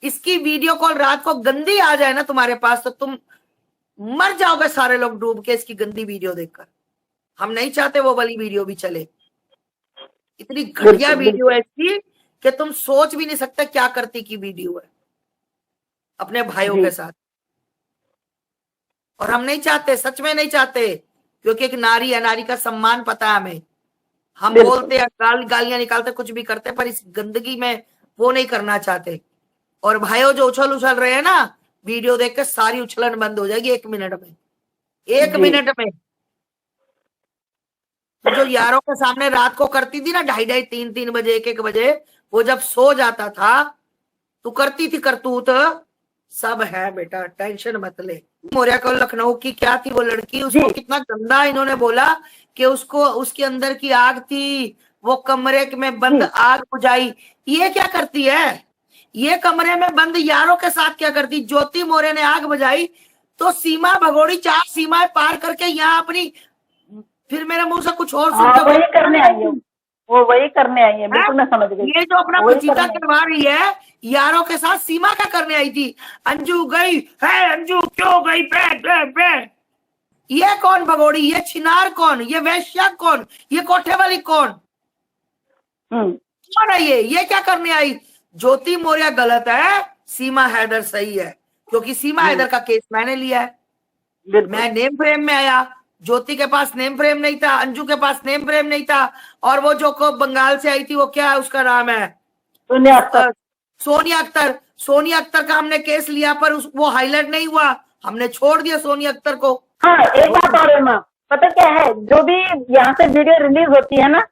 इसकी video call रात को गंदी आ जाए ना तुम्हारे पास, तो तुम मर जाओगे सारे लोग डूब के इसकी गंदी वीडियो देखकर। हम नहीं चाहते वो वाली वीडियो भी चले। इतनी घटिया वीडियो है इसकी कि तुम सोच भी नहीं सकते क्या करती की वीडियो है अपने भाइयों के साथ। और हम नहीं चाहते, सच में नहीं चाहते, क्योंकि एक नारी है, नारी का सम्मान पता है हमें। हम बोलते हैं, गालियां निकालते, कुछ भी करते, पर इस गंदगी में वो नहीं करना चाहते। और भाइयों जो उछल उछल रहे हैं ना, वीडियो देख के सारी उछलन बंद हो जाएगी 1 मिनट में, 1 मिनट में। तो जो यारों के सामने रात को करती थी ना 2:30, 3 बजे, 1 बजे, वो जब सो जाता था तो करती थी करतूत, सब है बेटा, टेंशन मत ले। मौर्या को लखनऊ की क्या थी वो लड़की, उसको कितना गंदा इन्होंने बोला कि उसको, उसके अंदर की आग थी, वो कमरे में बंद आग बुझाई। ये क्या करती है, ये कमरे में बंद यारों के साथ क्या करती? ज्योति मौर्य ने आग बुझाई तो सीमा भगोड़ी 4 सीमाएं पार करके यहाँ अपनी, फिर मेरे मुंह से कुछ और सुनते, वही करने आई है, वो वही करने आई है, बिल्कुल मैं समझ गई। ये जो अपना भतीजा करवा रही है यारों के साथ, सीमा क्या करने आई थी? अंजू गई है, अंजू क्यों गई? बे ये कौन भगोड़ी, ये छिनार कौन, ये वैश्या कौन, ये कोठे वाली कौन, कौन है ये क्या करने आई? ज्योति मौर्य गलत है, सीमा हैदर सही है, क्योंकि सीमा हैदर का केस मैंने लिया है, मैं नेम फ्रेम में आया। ज्योति के पास नेम फ्रेम नहीं था, अंजू के पास नेम फ्रेम नहीं था, और वो जो को बंगाल से आई थी, वो क्या है उसका नाम है, सोनिया अख्तर। सोनिया अख्तर का हमने केस लिया, पर वो हाईलाइट नहीं हुआ, हमने छोड़ दिया सोनिया अख्तर को। हाँ, एक बात और है माँ, पता क्या है, जो भी यहाँ से वीडियो रिलीज होती है ना,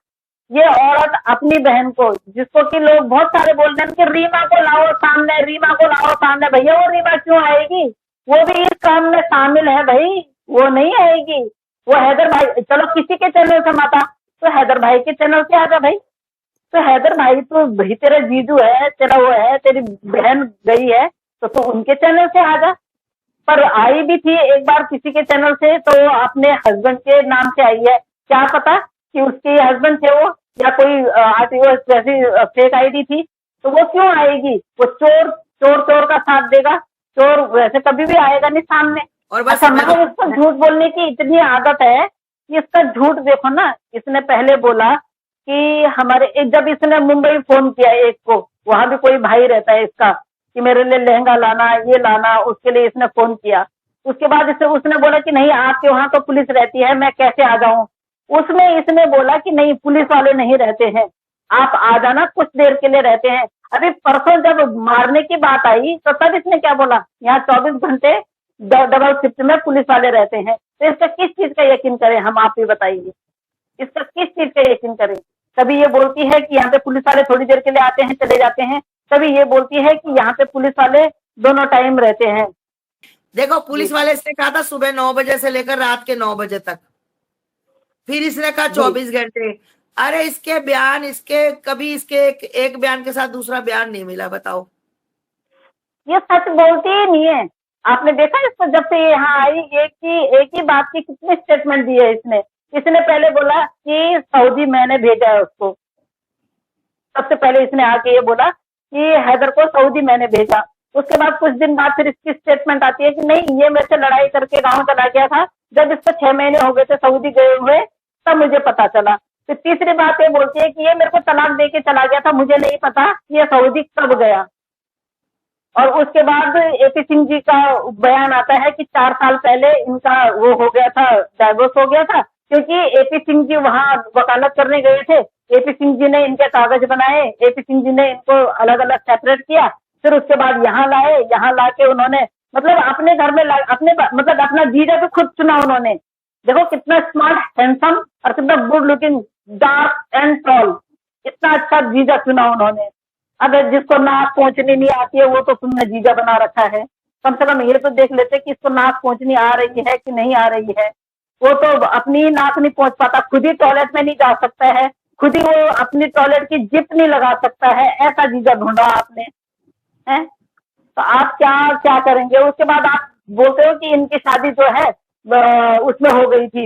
ये औरत अपनी बहन को, जिसको कि लोग बहुत सारे बोलते हैं कि रीमा को लाओ सामने, रीमा को लाओ सामने, भैया वो रीमा क्यों आएगी? वो भी इस काम में शामिल है भाई, वो नहीं आएगी। वो हैदर भाई, चलो किसी के चैनल से माता, तो हैदर भाई के चैनल से आजा भाई। तो हैदर भाई तो भाई तेरा जीजू है, तेरा वो है, तेरी बहन गई है तो उनके चैनल से आजा। पर आई भी थी एक बार किसी के चैनल से, तो अपने हस्बैंड के नाम से आई है, क्या पता कि उसके हस्बैंड थे वो, या कोई जैसी फेक आईडी थी, तो वो क्यों आएगी? वो चोर चोर चोर का साथ देगा, चोर वैसे कभी भी आएगा नहीं सामने। और बस इसको झूठ बोलने की इतनी आदत है कि इसका झूठ देखो ना, इसने पहले बोला कि हमारे, जब इसने मुंबई फोन किया एक को, वहां भी कोई भाई रहता है इसका, कि मेरे लिए लहंगा लाना, ये लाना, उसके लिए इसने फोन किया। उसके बाद उसने बोला कि नहीं आपके वहां तो पुलिस रहती है, मैं कैसे आ जाऊं? उसमें इसने बोला कि नहीं पुलिस वाले नहीं रहते हैं, आप आ जाना, कुछ देर के लिए रहते हैं। अभी परसों जब मारने की बात आई तो तब इसने क्या बोला, यहाँ 24 घंटे डबल शिफ्ट में पुलिस वाले रहते हैं। तो इसका किस चीज का यकीन करें हम, आप ही बताइए, इसका किस चीज का यकीन करें? कभी ये बोलती है कि यहाँ पे पुलिस वाले थोड़ी देर के लिए आते हैं चले जाते हैं, कभी ये बोलती है कि यहाँ पे पुलिस वाले दोनों टाइम रहते हैं। देखो पुलिस वाले इसने कहा था सुबह 9 बजे से लेकर रात के 9 बजे तक, फिर इसने कहा 24 घंटे। अरे इसके बयान, इसके कभी इसके एक बयान के साथ दूसरा बयान नहीं मिला, बताओ। ये सच बोलती ही नहीं है। आपने देखा इसको जब से यहाँ आई, एक ही बात की कितने स्टेटमेंट दिए इसने। इसने पहले बोला कि सऊदी मैंने भेजा है उसको, सबसे पहले इसने आके ये बोला कि हैदर को सऊदी मैंने भेजा। उसके बाद कुछ दिन बाद फिर इसकी स्टेटमेंट आती है कि नहीं ये मेरे से लड़ाई करके गाँव चला गया था, जब इसको 6 महीने हो गए थे सऊदी गए हुए तब मुझे पता चला। फिर तीसरी बात ये बोलती है कि ये मेरे को तलाक दे के चला गया था, मुझे नहीं पता ये सऊदी कब गया। और उसके बाद एपी सिंह जी का बयान आता है कि 4 साल पहले इनका वो हो गया था, डाइवोर्स हो गया था, क्योंकि एपी सिंह जी वहां वकालत करने गए थे। एपी सिंह जी ने इनके कागज बनाए, एपी सिंह जी ने इनको अलग अलग सेपरेट किया, फिर उसके बाद यहाँ लाए, यहाँ ला के उन्होंने मतलब अपने घर में अपने मतलब अपना जीजा तो खुद चुना उन्होंने। देखो कितना स्मार्ट, हैंडसम और कितना good looking, dark and tall, इतना अच्छा जीजा चुना उन्होंने। अगर जिसको नाक पहुंचनी नहीं आती है वो तो तुमने जीजा बना रखा है, कम से कम ये तो देख लेते कि इसको नाक पहुंचनी आ रही है कि नहीं आ रही है। वो तो अपनी नाक नहीं पहुंच पाता, खुद ही टॉयलेट में नहीं जा सकता है, खुद ही वो अपनी टॉयलेट की जिप नहीं लगा सकता है, ऐसा जीजा ढूंढा आपने है। तो आप क्या क्या करेंगे? उसके बाद आप बोलते हो कि इनकी शादी जो है उसमें हो गई थी,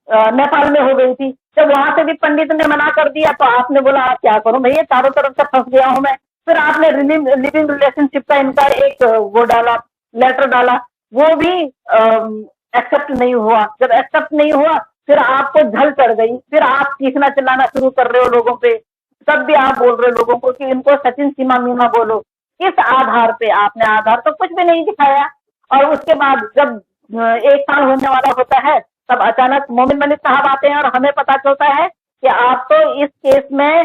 नेपाल में हो गई थी। जब वहां से भी पंडित ने मना कर दिया तो आपने बोला आप क्या करूं भैया, चारों तरफ से फंस गया हूं मैं, फिर आपने लिविंग रिलेशनशिप का इनका एक वो डाला, लेटर डाला, वो भी एक्सेप्ट नहीं हुआ। जब एक्सेप्ट नहीं हुआ फिर आपको झल चढ़ गई, फिर आप चीखना चिल्लाना शुरू कर रहे हो लोगों पे। तब भी आप बोल रहे हो लोगों को कि इनको सचिन सीमा मीमा बोलो। किस आधार पे? आपने आधार तो कुछ भी नहीं दिखाया। और उसके बाद जब 1 साल होने वाला होता है तब अचानक मोमिन मलिक साहब आते हैं और हमें पता चलता है कि आप तो इस केस में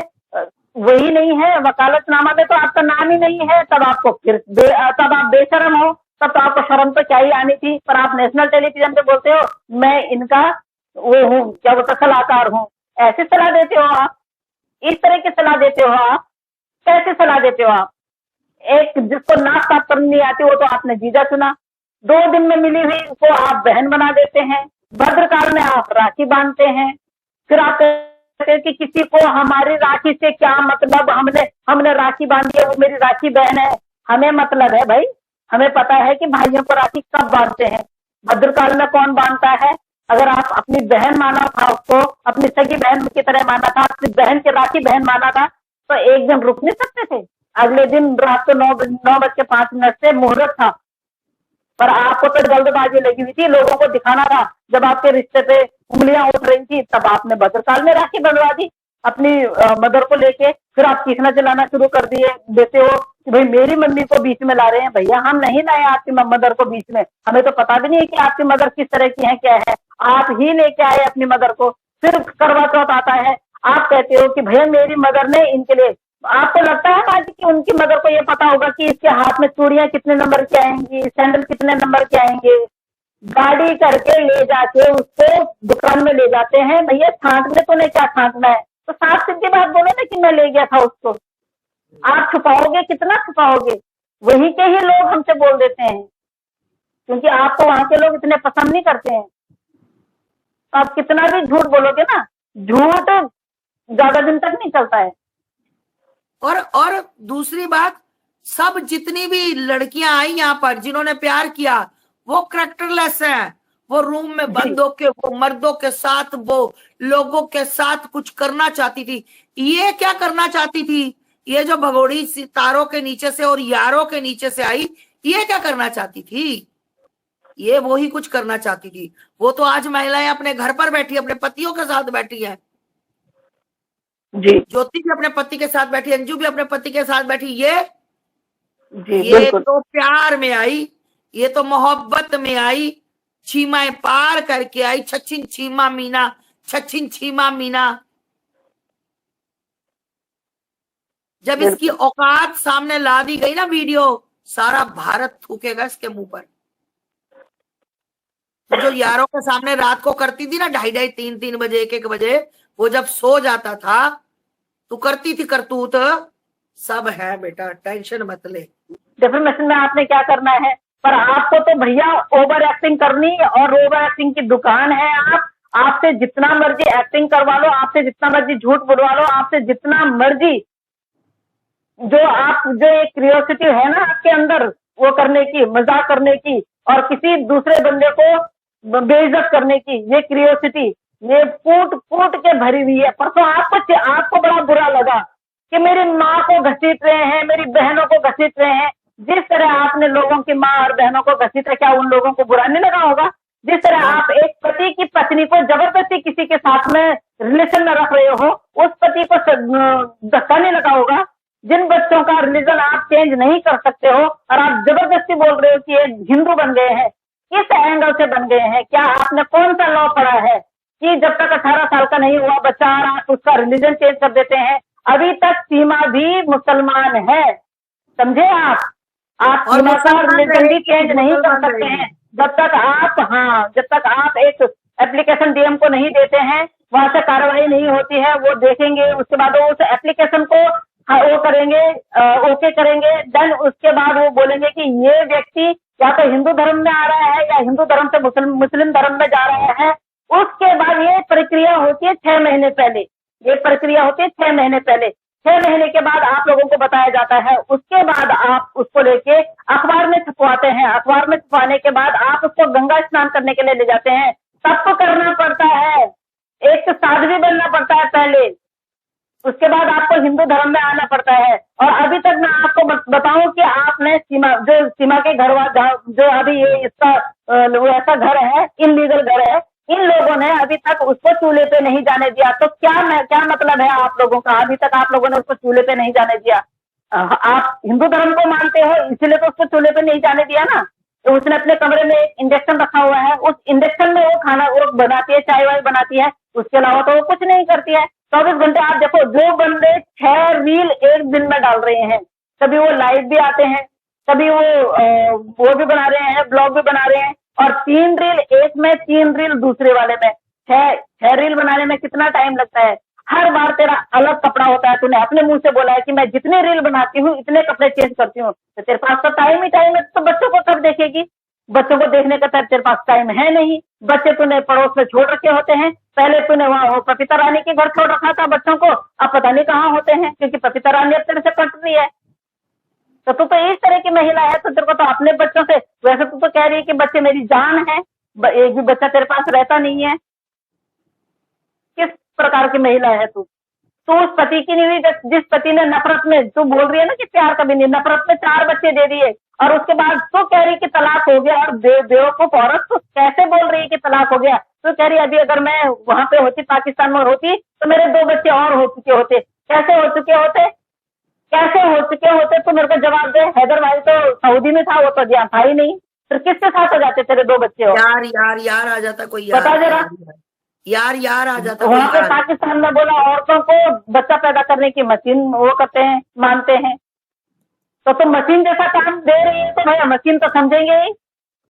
वही नहीं है, वकालतनामा में तो आपका नाम ही नहीं है। तब आपको तब आप बेशरम हो, तब तो आपको शर्म तो क्या ही आनी थी। पर आप नेशनल टेलीविजन पे बोलते हो मैं इनका वो हूँ, क्या बोलते सलाहकार हूँ। ऐसी सलाह देते हो आप? इस तरह की सलाह देते हो आप? कैसे सलाह देते हो आप? एक जिसको नाक साफ करनी नहीं आती वो तो आपने जीजा चुना। 2 दिन में मिली हुई को आप बहन बना देते हैं। भद्रकाल में आप राखी बांधते हैं। फिर आप कहते हैं कि किसी को हमारी राखी से क्या मतलब, हमने राखी बांधी है, वो मेरी राखी बहन है। हमें मतलब है भाई, हमें पता है कि भाइयों को राखी कब बांधते हैं। भद्रकाल में कौन बांधता है? अगर आप अपनी बहन माना था, उसको अपनी सगी बहन की तरह माना था, अपनी बहन की राखी बहन माना था, तो एक दिन रुक नहीं सकते थे? अगले दिन रात को 9:05 से मुहूर्त था। पर आपको तो जल्दबाजी लगी हुई थी, लोगों को दिखाना था। जब आपके रिश्ते पे उंगलियां उठ रही थी तब आपने भद्रकाल में राखी बंधवा दी अपनी मदर को लेके। फिर आप चीखना चिल्लाना शुरू कर देते हो कि भाई मेरी मम्मी को बीच में ला रहे हैं। भैया हम नहीं लाए आपकी मदर को बीच में, हमें तो पता भी नहीं है कि आपकी मदर किस तरह की है क्या है। आप ही लेके आए अपनी मदर को। फिर करवा चौथ आता है, आप कहते हो कि भैया मेरी मदर ने इनके लिए। आपको लगता है बाजी कि उनकी मदर को ये पता होगा कि इसके हाथ में चूड़ियां कितने नंबर की आएंगी, सैंडल कितने नंबर के आएंगे? गाड़ी करके ले जाके उसको दुकान में ले जाते हैं। भैया छांटने तो नहीं, क्या छांटना है? तो साफ सीधी बात बोलो ना कि मैं ले गया था उसको। आप छुपाओगे, कितना छुपाओगे? वहीं के ही लोग हमसे बोल देते हैं, क्योंकि आपको वहां के लोग इतने पसंद नहीं करते हैं। तो आप कितना भी झूठ बोलोगे ना, झूठ ज्यादा दिन तक नहीं चलता है। और दूसरी बात, सब जितनी भी लड़कियां आई यहाँ पर जिन्होंने प्यार किया वो कैरेक्टरलेस हैं। वो रूम में बंद होके वो मर्दों के साथ, वो लोगों के साथ कुछ करना चाहती थी। ये क्या करना चाहती थी? ये जो भगोड़ी सितारों के नीचे से और यारों के नीचे से आई, ये क्या करना चाहती थी? ये वो ही कुछ करना चाहती थी। वो तो आज महिलाएं अपने घर पर बैठी, अपने पतियों के साथ बैठी है। जी, ज्योति भी अपने पति के साथ बैठी, अंजू भी अपने पति के साथ बैठी। ये बिल्कुल। तो प्यार में आई, ये तो मोहब्बत में आई, छीमाएं पार करके आई। छछिन छीमा मीना, छछिन छीमा मीना। जब इसकी औकात सामने ला दी गई ना वीडियो, सारा भारत थूकेगा इसके मुंह पर। तो जो यारों के सामने रात को करती थी ना 2:30, 3 बजे, 1 बजे, वो जब सो जाता था तो करती थी करतूत। सब है बेटा, टेंशन मत ले। डेफिनेशन में आपने क्या करना है, पर आपको तो भैया ओवर एक्टिंग करनी, और ओवर एक्टिंग की दुकान है। आपसे जितना मर्जी एक्टिंग करवा लो, आपसे जितना मर्जी झूठ बुलवा लो, आपसे जितना मर्जी जो एक क्यूरियोसिटी है ना आपके अंदर, वो करने की, मजाक करने की और किसी दूसरे बंदे को बेइज्जत करने की, ये क्यूरियोसिटी ये फूट के भरी हुई है। पर तो आपको बड़ा बुरा लगा कि मेरी माँ को घसीट रहे हैं, मेरी बहनों को घसीट रहे हैं। जिस तरह आपने लोगों की माँ और बहनों को घसीटा, क्या उन लोगों को बुरा नहीं लगा होगा? जिस तरह आप एक पति की पत्नी को जबरदस्ती किसी के साथ में रिलेशन में रख रहे हो, उस पति को धक्का नहीं लगा होगा? जिन बच्चों का रिलीजन आप चेंज नहीं कर सकते हो और आप जबरदस्ती बोल रहे हो कि ये हिंदू बन गए हैं, किस एंगल से बन गए हैं? क्या आपने कौन सा लॉ पढ़ा है कि जब तक 18 साल का नहीं हुआ बच्चा और आप उसका रिलीजन चेंज कर देते हैं? अभी तक सीमा भी मुसलमान है, समझे आप सीमा का रिलीजन भी चेंज नहीं कर सकते हैं जब तक आप एक एप्लीकेशन डीएम को नहीं देते हैं, वहां से कार्रवाई नहीं होती है। वो देखेंगे, उसके बाद वो उस एप्लीकेशन को वो करेंगे, ओके करेंगे। देन उसके बाद वो बोलेंगे कि ये व्यक्ति या तो हिंदू धर्म में आ रहा है या हिंदू धर्म से मुस्लिम धर्म में जा रहा है। उसके बाद ये प्रक्रिया होती है 6 महीने पहले। ये प्रक्रिया होती है 6 महीने पहले। 6 महीने के बाद आप लोगों को बताया जाता है। उसके बाद आप उसको लेके अखबार में छपवाते हैं। अखबार में छपवाने के बाद आप उसको गंगा स्नान करने के लिए ले जाते हैं। तब तो करना पड़ता है, एक साध्वी बनना पड़ता है पहले। उसके बाद आपको हिंदू धर्म में आना पड़ता है। और अभी तक मैं आपको बताऊं कि आपने सीमा के घर जो अभी ये इसका ऐसा घर है, इनलीगल घर है, इन लोगों ने अभी तक उसको चूल्हे पे नहीं जाने दिया। तो क्या मतलब है आप लोगों का, अभी तक आप लोगों ने उसको चूल्हे पे नहीं जाने दिया। आप हिंदू धर्म को मानते हो इसीलिए तो उसको चूल्हे पे नहीं जाने दिया ना। तो उसने अपने कमरे में एक इंडक्शन रखा हुआ है, उस इंडक्शन में वो खाना वो बनाती है, चाय वाय बनाती है, उसके अलावा तो वो कुछ नहीं करती है। 24 घंटे आप देखो, जो बंदे 6 रील एक दिन में डाल रहे हैं, कभी वो लाइव भी आते हैं, कभी वो भी बना रहे हैं, ब्लॉग भी बना रहे हैं, और 3 रील एक में, 3 रील दूसरे वाले में, 6 रील बनाने में कितना टाइम लगता है। हर बार तेरा अलग कपड़ा होता है। तूने अपने मुंह से बोला है कि मैं जितने रील बनाती हूँ इतने कपड़े चेंज करती हूँ, तो तेरे पास तो टाइम ही टाइम है। तो बच्चों को कब देखेगी? बच्चों को देखने का तेरे पास टाइम है नहीं। बच्चे तूने पड़ोस में छोड़ रखे होते हैं। पहले तूने वहां पपीता रानी के घर छोड़ रखा था बच्चों को, अब पता नहीं कहाँ होते हैं, क्योंकि पपीता रानी अब तेरे से कट रही है। तो तू तो इस तरह की महिला है, तो तेरे को तो अपने बच्चों से, वैसे तू तो कह रही है कि बच्चे मेरी जान है, एक भी बच्चा तेरे पास रहता नहीं है। किस प्रकार की महिला है तू? तू उस पति की नहीं हुई जिस पति ने नफरत में, तू बोल रही है ना कि प्यार कभी नहीं, नफरत में 4 बच्चे दे दिए, और उसके बाद तू कह रही कि तलाक हो गया। और बेवकूफ औरत, तू कैसे बोल रही है कि तलाक हो गया? तू कह रही अभी अगर मैं वहां पे होती, पाकिस्तान में होती, तो मेरे 2 बच्चे और हो चुके होते। कैसे हो चुके होते? कैसे हो चुके होते? तू मेरे को जवाब दे। हैदर भाई तो सऊदी में था, वो तो यहाँ था ही नहीं, फिर किसके साथ हो जाते तेरे 2 बच्चे? हो यार आ जाता कोई, बता जरा। यार आ जाता वहां पे कोई। पाकिस्तान में बोला औरतों को बच्चा पैदा करने की मशीन वो करते हैं, मानते हैं। तो तुम मशीन जैसा काम दे रही है तो भैया मशीन तो समझेंगे ही।